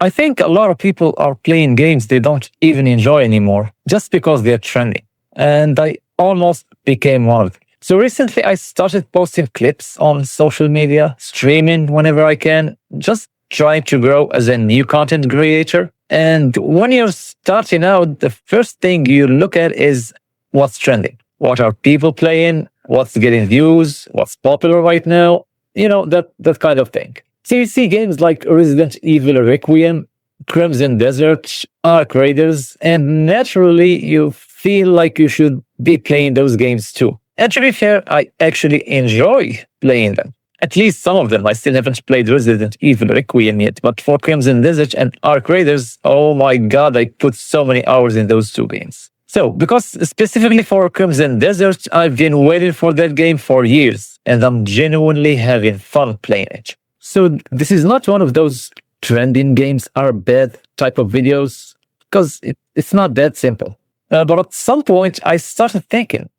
I think a lot of people are playing games they don't even enjoy anymore just because they're trending. And I almost became one of them. So recently I started posting clips on social media, streaming whenever I can, just trying to grow as a new content creator. And when you're starting out, the first thing you look at is what's trending. What are people playing? What's getting views? What's popular right now? That kind of thing. So you see games like Resident Evil Requiem, Crimson Desert, Arc Raiders, and naturally you feel like you should be playing those games too. And to be fair, I actually enjoy playing them. At least some of them. I still haven't played Resident Evil Requiem yet, but for Crimson Desert and Arc Raiders, oh my god, I put so many hours in those two games. So, because specifically for Crimson Desert, I've been waiting for that game for years, and I'm genuinely having fun playing it. So, this is not one of those trending games are bad type of videos, because it's not that simple. But at some point, I started thinking,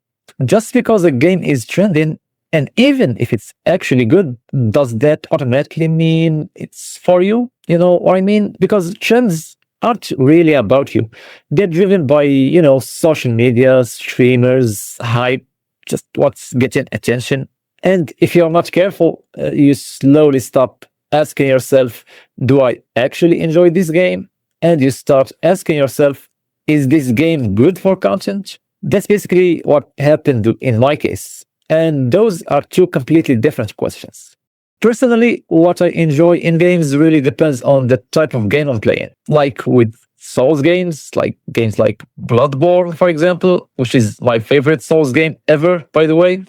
just because a game is trending, and even if it's actually good, does that automatically mean it's for you? You know what I mean? Because trends aren't really about you. They're driven by, social media, streamers, hype, just what's getting attention. And if you're not careful, you slowly stop asking yourself, do I actually enjoy this game? And you start asking yourself, is this game good for content? That's basically what happened in my case. And those are two completely different questions. Personally, what I enjoy in games really depends on the type of game I'm playing. Like with Souls games, like games like Bloodborne, for example, which is my favorite Souls game ever, by the way.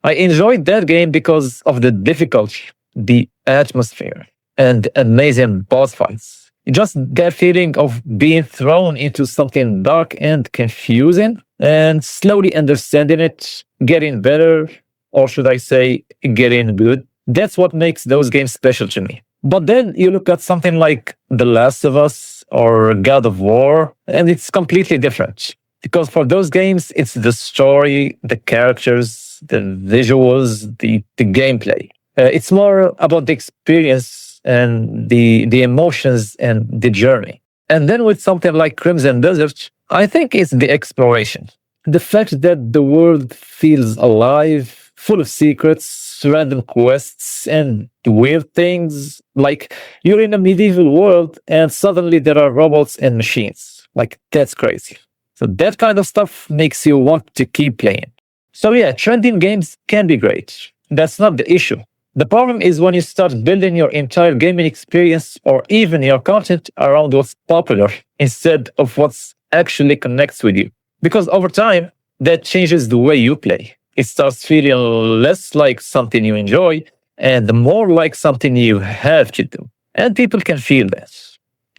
I enjoyed that game because of the difficulty, the atmosphere, and amazing boss fights. You just get a feeling of being thrown into something dark and confusing, and slowly understanding it, getting better, or should I say, getting good. That's what makes those games special to me. But then you look at something like The Last of Us or God of War, and it's completely different. Because for those games, it's the story, the characters, the visuals, the gameplay. It's more about the experience and the emotions and the journey. And then with something like Crimson Desert, I think it's the exploration. The fact that the world feels alive, full of secrets, random quests, and weird things. Like you're in a medieval world and suddenly there are robots and machines. Like that's crazy. So that kind of stuff makes you want to keep playing. So yeah, trending games can be great. That's not the issue. The problem is when you start building your entire gaming experience or even your content around what's popular instead of what's actually connects with you. Because over time, that changes the way you play. It starts feeling less like something you enjoy and more like something you have to do. And people can feel that.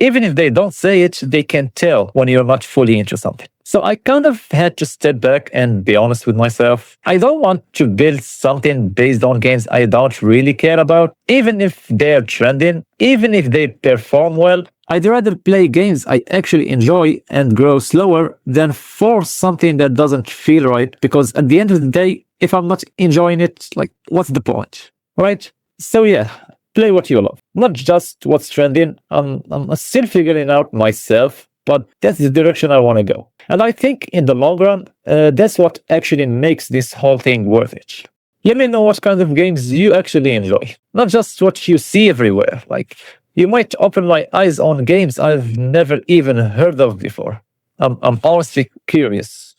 Even if they don't say it, they can tell when you're not fully into something. So I kind of had to step back and be honest with myself. I don't want to build something based on games I don't really care about, even if they're trending, even if they perform well. I'd rather play games I actually enjoy and grow slower than force something that doesn't feel right. Because at the end of the day, if I'm not enjoying it, like, what's the point? Right? So yeah, play what you love, not just what's trending. I'm still figuring out myself, but that's the direction I want to go. And I think in the long run, that's what actually makes this whole thing worth it. Let me know what kind of games you actually enjoy, not just what you see everywhere. Like, you might open my eyes on games I've never even heard of before. I'm honestly curious.